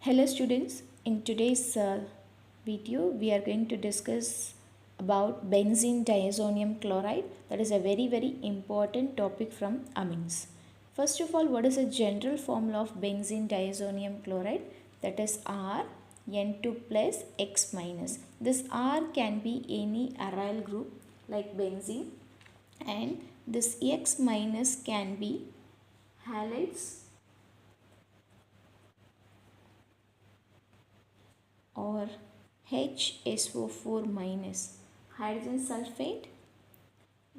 Hello students, in today's video we are going to discuss about benzene diazonium chloride, that is a very important topic from amines. First of all, what is a general formula of benzene diazonium chloride? That is R N2 plus X minus. This R can be any aryl group like benzene, and this X minus can be halides or HSO4 minus, hydrogen sulfate,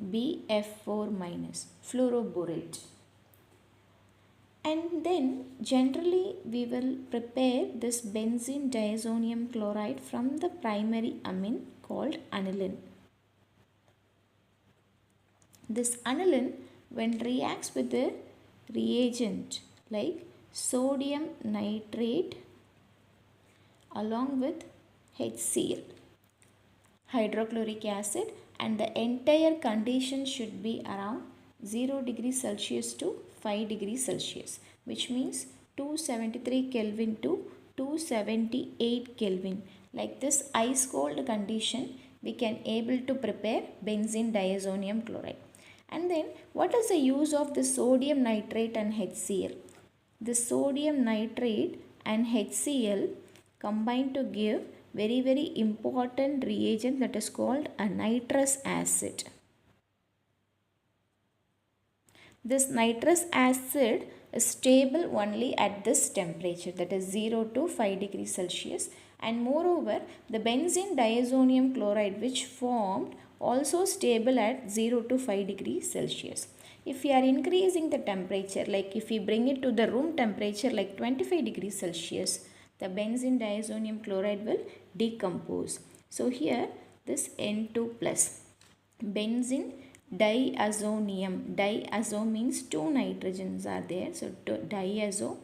BF4 minus, fluoroborate. And then generally we will prepare this benzene diazonium chloride from the primary amine called aniline. This aniline, when reacts with the reagent like sodium nitrate along with HCl, hydrochloric acid, and the entire condition should be around 0 degrees Celsius to 5 degrees Celsius, which means 273 Kelvin to 278 Kelvin. Like this ice cold condition, we can able to prepare benzene diazonium chloride. And then what is the use of the sodium nitrate and HCl? The sodium nitrate and HCl combine to give very important reagent that is called a nitrous acid. This nitrous acid is stable only at this temperature, that is 0 to 5 degrees Celsius, and moreover the benzene diazonium chloride which formed also stable at 0 to 5 degrees Celsius. If we are increasing the temperature, like if we bring it to the room temperature like 25 degrees Celsius, the benzene diazonium chloride will decompose. So here this N2 plus benzene diazonium. Diazo means two nitrogens are there. So diazo,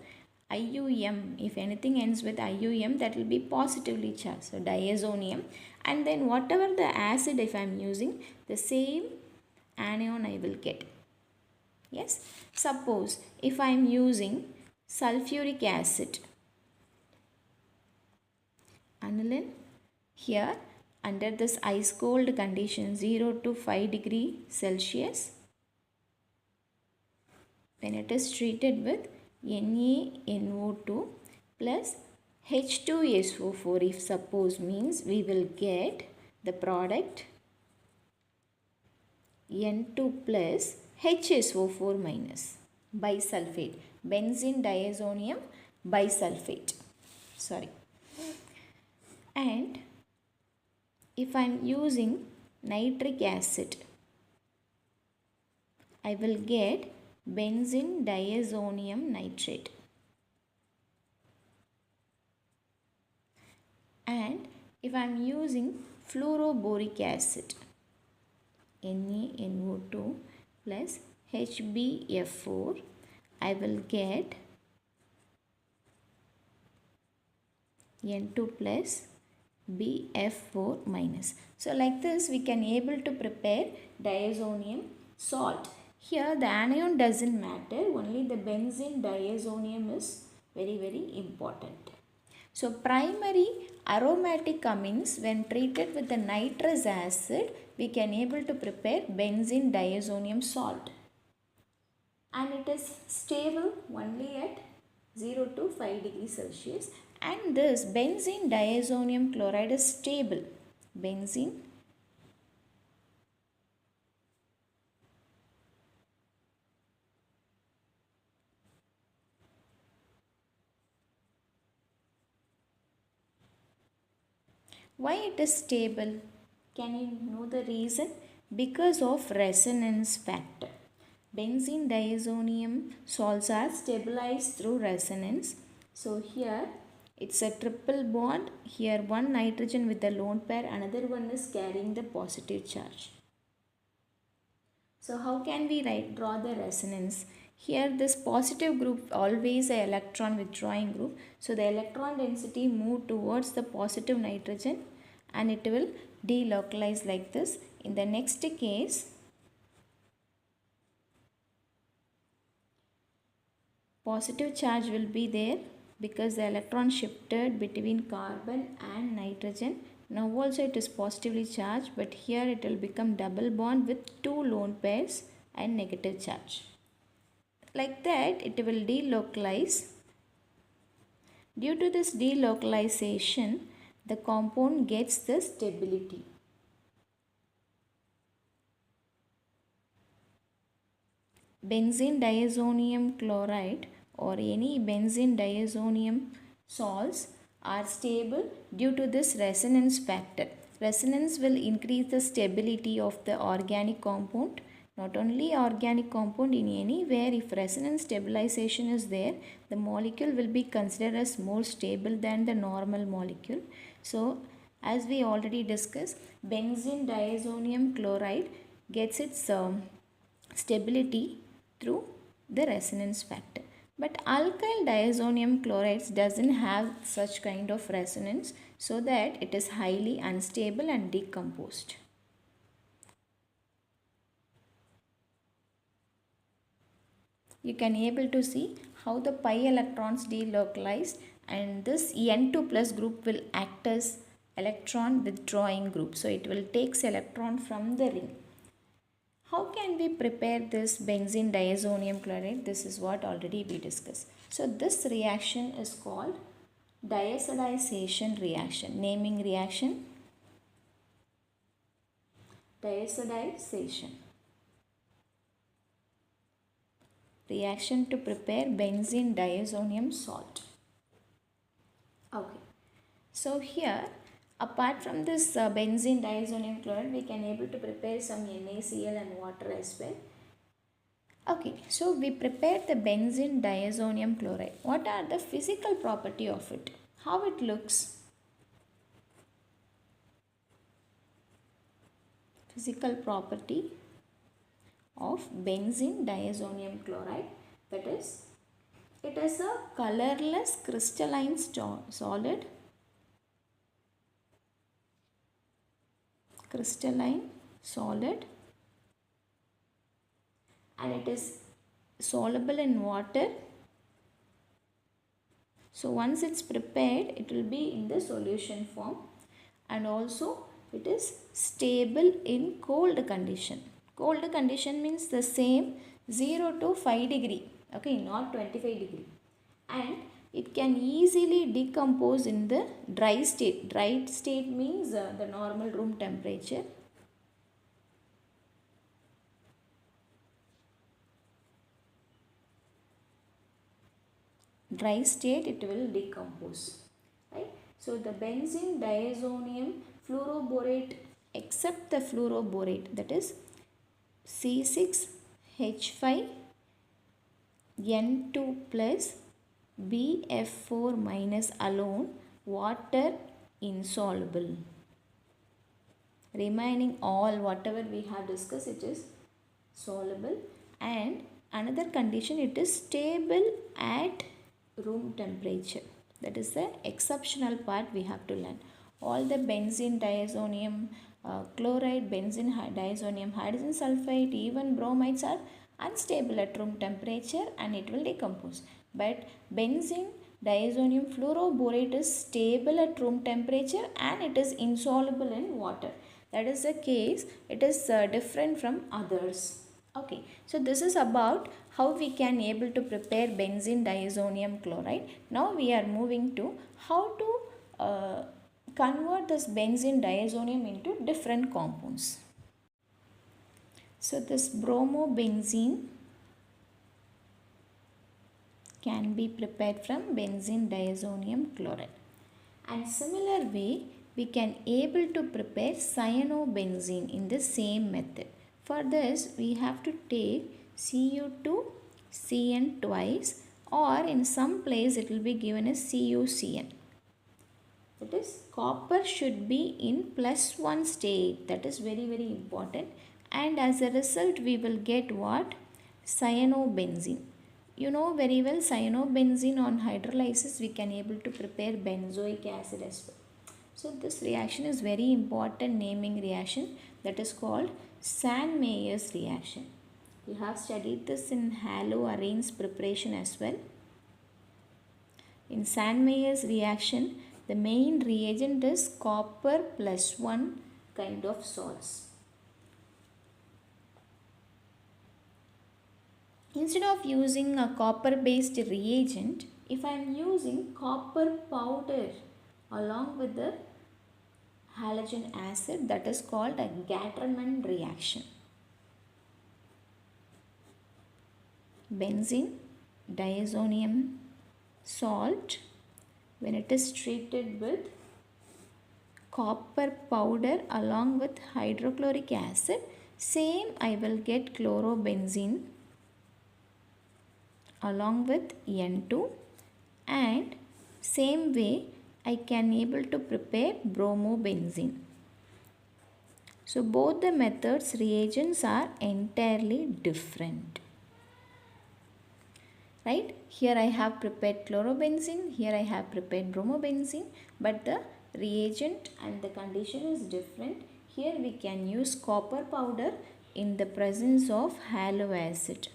IUM, if anything ends with IUM, that will be positively charged. So diazonium, and then whatever the acid if I am using, the same anion I will get. Yes, suppose if I am using sulfuric acid, aniline, here under this ice cold condition 0 to 5 degree Celsius, when it is treated with NaNO2 plus H2SO4, if suppose, means we will get the product N2 plus HSO4 minus bisulfate, benzene diazonium bisulfate, sorry. And if I am using nitric acid, I will get benzene diazonium nitrate. And if I am using fluoroboric acid, NaNO2 plus HbF4, I will get N2 plus BF4 minus. So like this we can able to prepare diazonium salt. Here the anion doesn't matter, only the benzene diazonium is very important. So primary aromatic amines, when treated with the nitrous acid, we can able to prepare benzene diazonium salt, and it is stable only at 0 to 5 degrees Celsius. And this benzene diazonium chloride is stable. Benzene why it is stable? Can you know the reason? Because of resonance factor. Benzene diazonium salts are stabilized through resonance. So here it's a triple bond. Here one nitrogen with the lone pair, another one is carrying the positive charge. So how can we draw the resonance? Here this positive group always a electron withdrawing group. So the electron density move towards the positive nitrogen and it will delocalize like this. In the next case, positive charge will be there because the electron shifted between carbon and nitrogen. Now also it is positively charged, but here it will become double bond with two lone pairs and negative charge. Like that it will delocalize. Due to this delocalization, the compound gets the stability. Benzene diazonium chloride or any benzene diazonium salts are stable due to this resonance factor. Resonance will increase the stability of the organic compound. Not only organic compound, in anywhere if resonance stabilization is there, the molecule will be considered as more stable than the normal molecule. So as we already discussed, benzene diazonium chloride gets its stability through the resonance factor. But alkyl diazonium chlorides doesn't have such kind of resonance, so that it is highly unstable and decomposed. You can able to see how the pi electrons delocalize, and this N2 plus group will act as electron withdrawing group. So it will take electron from the ring. How can we prepare this benzene diazonium chloride? This is what already we discussed. So this reaction is called diazotization reaction. Naming reaction, diazotization. Reaction to prepare benzene diazonium salt. Okay. So here, apart from this benzene diazonium chloride, we can able to prepare some NaCl and water as well. Okay, so we prepared the benzene diazonium chloride. What are the physical property of it? How it looks? Physical property of benzene diazonium chloride, that is, it is a colorless crystalline solid, and it is soluble in water. So once it's prepared, it will be in the solution form, and also it is stable in cold condition. Cold condition means the same 0 to 5 degree, okay, not 25 degree. And it can easily decompose in the dry state. Dry state means the normal room temperature. Dry state it will decompose, right? So the benzene diazonium fluoroborate, except the fluoroborate, that is C6H5N2 plus BF4 minus alone, water insoluble. Remaining all whatever we have discussed, it is soluble, and another condition, it is stable at room temperature. That is the exceptional part we have to learn. All the benzene diazonium chloride, benzene diazonium hydrogen sulfide, even bromides are unstable at room temperature and it will decompose. But benzene diazonium fluoroborate is stable at room temperature and it is insoluble in water. That is the case, it is different from others. Okay, so this is about how we can able to prepare benzene diazonium chloride. Now we are moving to how to convert this benzene diazonium into different compounds. So this bromobenzene can be prepared from benzene diazonium chloride. And similar way, we can able to prepare cyanobenzene in the same method. For this, we have to take Cu2Cn twice, or in some place it will be given as CuCN. That is, copper should be in +1 state. That is very, very important. And as a result, we will get what? Cyanobenzene. You know very well, cyanobenzene on hydrolysis, we can able to prepare benzoic acid as well. So this reaction is very important naming reaction, that is called Sand-Meyer's reaction. You have studied this in haloarenes preparation as well. In Sandmeyer's reaction, the main reagent is copper plus 1 kind of salts. Instead of using a copper based reagent, if I am using copper powder along with the halogen acid, that is called a Gatterman reaction. Benzene, diazonium salt, when it is treated with copper powder along with hydrochloric acid, same I will get chlorobenzene along with N2, and same way I can able to prepare bromobenzene. So both the methods reagents are entirely different. Right? Here I have prepared chlorobenzene, here I have prepared bromobenzene, but the reagent and the condition is different. Here we can use copper powder in the presence of halo acid.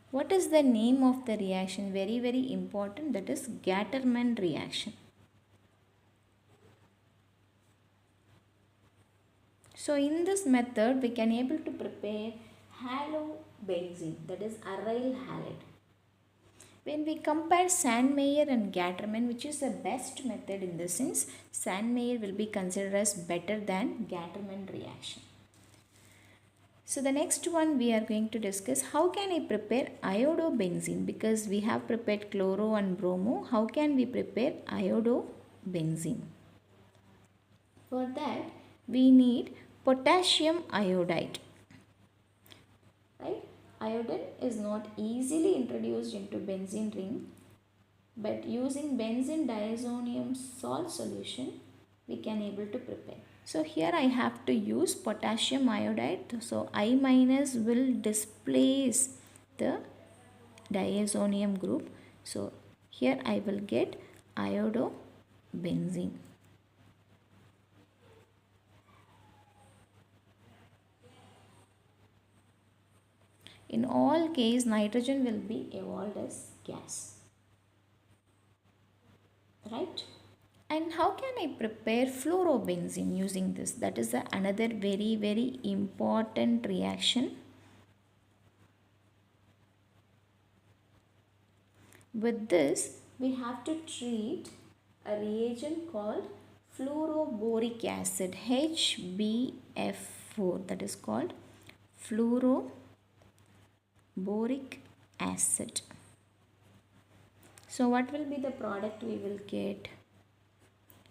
What is the name of the reaction? Very, very important. That is Gatterman reaction. So in this method, we can able to prepare halobenzene, that is aryl halide. When we compare Sandmeyer and Gatterman, which is the best method in this sense, Sandmeyer will be considered as better than Gatterman reaction. So the next one we are going to discuss, how can I prepare iodobenzene? Because we have prepared chloro and bromo, how can we prepare iodobenzene? For that we need potassium iodide. Right? Iodine is not easily introduced into benzene ring, but using benzene diazonium salt solution we can able to prepare. So here I have to use potassium iodide. So I minus will displace the diazonium group. So here I will get iodobenzene. In all case, nitrogen will be evolved as gas. Right? And how can I prepare fluorobenzene using this? That is another very, very important reaction. With this, we have to treat a reagent called fluoroboric acid, HbF4, that is called fluoroboric acid. So what will be the product we will get?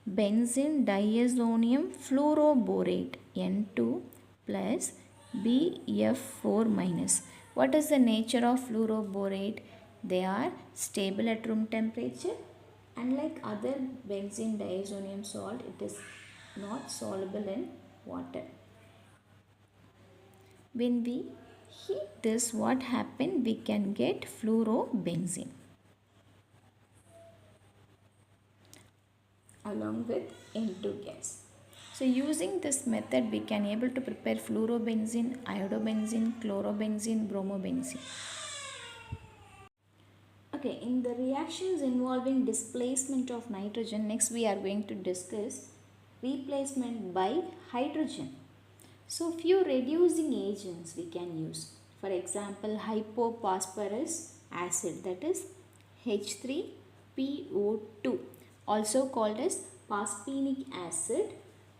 Benzene diazonium fluoroborate N2 plus BF4 minus. What is the nature of fluoroborate? They are stable at room temperature. Unlike other benzene diazonium salt, it is not soluble in water. When we heat this, what happens? We can get fluorobenzene along with N2 gas. So using this method we can able to prepare fluorobenzene, iodobenzene, chlorobenzene, bromobenzene. Okay, in the reactions involving displacement of nitrogen, next we are going to discuss replacement by hydrogen. So few reducing agents we can use. For example, hypophosphorus acid, that is H3PO2, also called as phosphenic acid.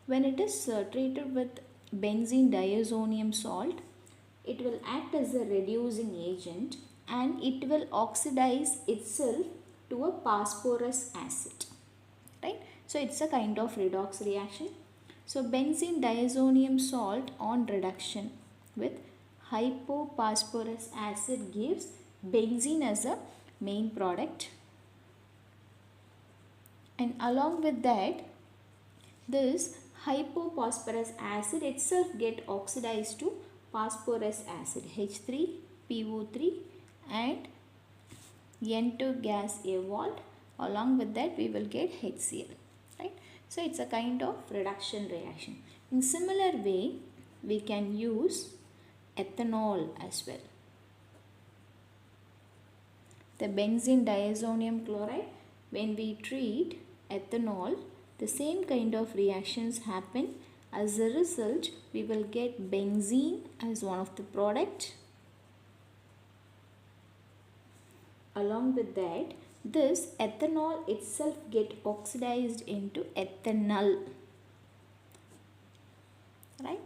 When it is treated with benzene diazonium salt, it will act as a reducing agent and it will oxidize itself to a phosphorus acid. Right? So it's a kind of redox reaction. So benzene diazonium salt on reduction with hypophosphorus acid gives benzene as a main product. And along with that, this hypophosphorus acid itself get oxidized to phosphorus acid, H3PO3, and N2 gas evolved. Along with that we will get HCl. Right? So it's a kind of reduction reaction. In similar way we can use ethanol as well. the benzene diazonium chloride, when we treat ethanol, the same kind of reactions happen. As a result, we will get benzene as one of the product. Along with that, this ethanol itself get oxidized into ethanol, right?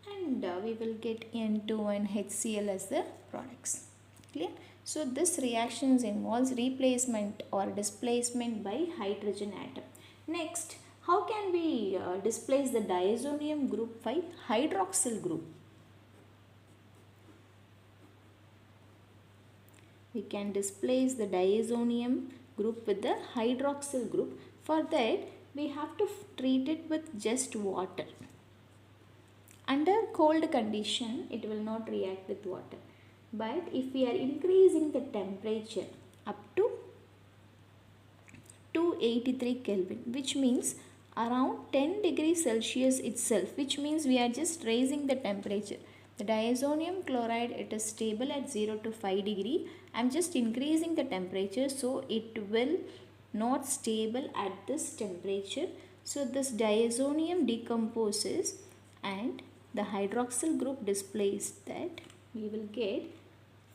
And we will get N2 and HCl as the products. Clear? So this reactions involves replacement or displacement by hydrogen atom. Next, how can we displace the diazonium group by hydroxyl group? We can displace the diazonium group with the hydroxyl group. For that, we have to treat it with just water. Under cold condition, it will not react with water. But if we are increasing the temperature up to 283 Kelvin, which means around 10 degrees Celsius itself, which means we are just raising the temperature. The diazonium chloride, it is stable at 0 to 5 degree. I am just increasing the temperature, so it will not stable at this temperature. So this diazonium decomposes and the hydroxyl group displays that. We will get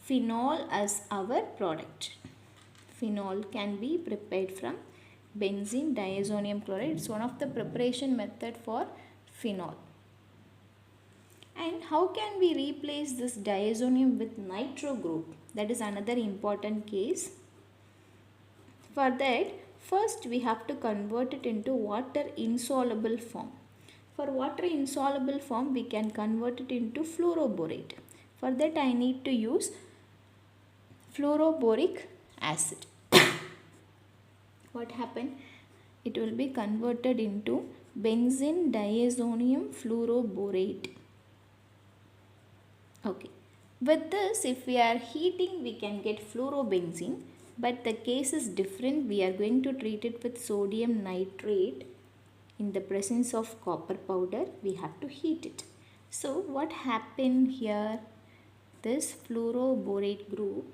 phenol as our product. Phenol can be prepared from benzene diazonium chloride. It's one of the preparation method for phenol. And how can we replace this diazonium with nitro group? That is another important case. For that, first we have to convert it into water insoluble form. For water insoluble form, we can convert it into fluoroborate. For that, I need to use fluoroboric acid. What happened? It will be converted into benzene diazonium fluoroborate. Okay. With this, if we are heating, we can get fluorobenzene. But the case is different. We are going to treat it with sodium nitrate. In the presence of copper powder, we have to heat it. So what happened here? This fluoroborate group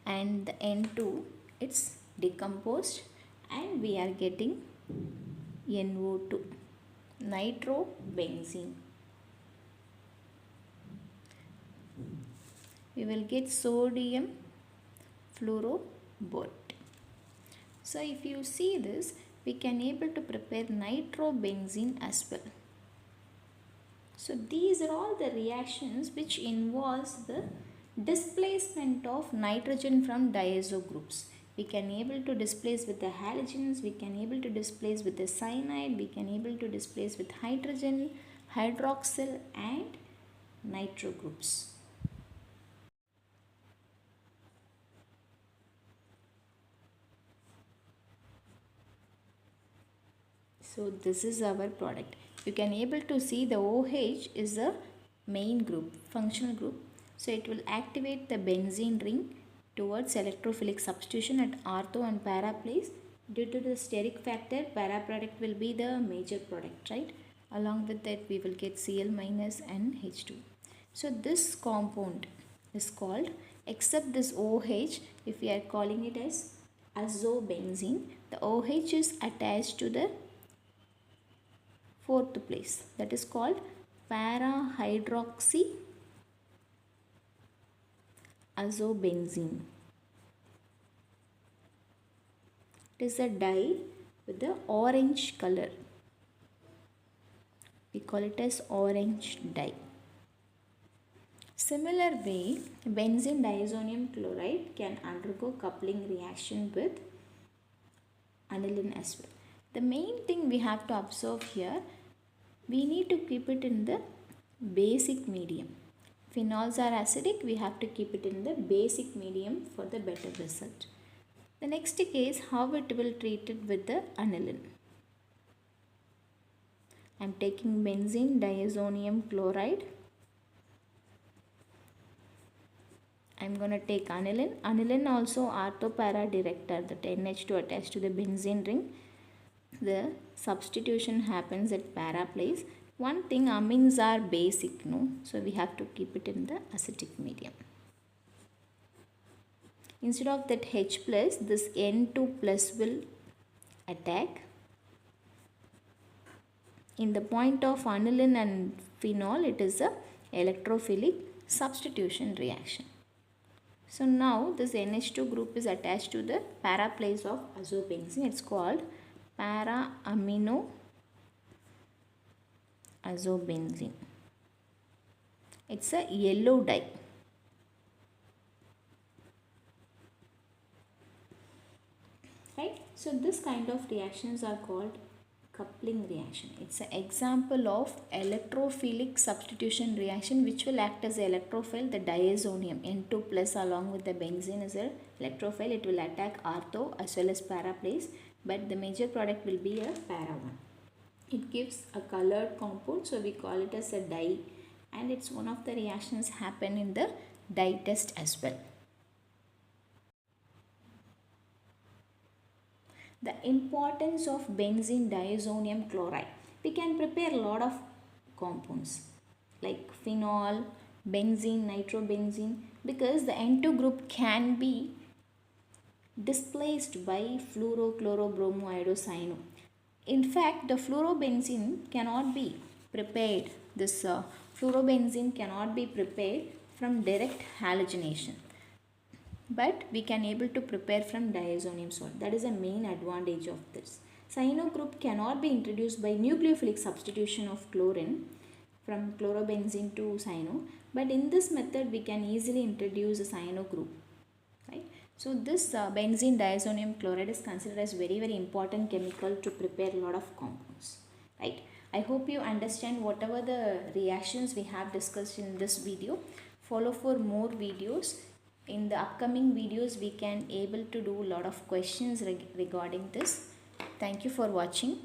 and the N2, it's decomposed and we are getting NO2, nitrobenzene. We will get sodium fluoroborate. So if you see this, we can able to prepare nitrobenzene as well. So these are all the reactions which involves the displacement of nitrogen from diazo groups. We can able to displace with the halogens, we can able to displace with the cyanide, we can able to displace with hydrogen, hydroxyl and nitro groups. So this is our product. You can able to see the OH is a main group, functional group. So it will activate the benzene ring towards electrophilic substitution at ortho and para place. Due to the steric factor, para product will be the major product, right? Along with that, we will get Cl minus and H2. So this compound is called, except this OH, if we are calling it as azobenzene, the OH is attached to the fourth place, that is called para-hydroxy azobenzene. It is a dye with the orange color. We call it as orange dye. Similar way, benzene diazonium chloride can undergo coupling reaction with aniline as well. The main thing we have to observe here, we need to keep it in the basic medium. Phenols are acidic, we have to keep it in the basic medium for the better result. The next case, how it will treat it with the aniline. I am taking benzene diazonium chloride. I am going to take aniline. Aniline also ortho-para director, that NH2 attached to the benzene ring. The substitution happens at para place. One thing, amines are basic, no? So we have to keep it in the acidic medium. Instead of that H plus, this N2 plus will attack. In the point of aniline and phenol, it is a electrophilic substitution reaction. So now this NH2 group is attached to the para place of azobenzene. It's called para amino azobenzene. It's a yellow dye. Right? So this kind of reactions are called coupling reaction. It's an example of electrophilic substitution reaction which will act as electrophile. The diazonium N2 plus along with the benzene is an electrophile. It will attack ortho as well as para place, but the major product will be a para one. It gives a colored compound, so we call it as a dye, and it's one of the reactions happen in the dye test as well. The importance of benzene diazonium chloride. We can prepare a lot of compounds like phenol, benzene, nitrobenzene, because the N2 group can be displaced by fluorochlorobromoiodocyano. In fact, the fluorobenzene cannot be prepared. This fluorobenzene cannot be prepared from direct halogenation, but we can able to prepare from diazonium salt. That is a main advantage of this. Cyano group cannot be introduced by nucleophilic substitution of chlorine from chlorobenzene to cyano, but in this method we can easily introduce a cyano group, right? So this benzene diazonium chloride is considered as very important chemical to prepare a lot of compounds, right? I hope you understand whatever the reactions we have discussed in this video. Follow for more videos. In the upcoming videos we can able to do a lot of questions regarding this. Thank you for watching.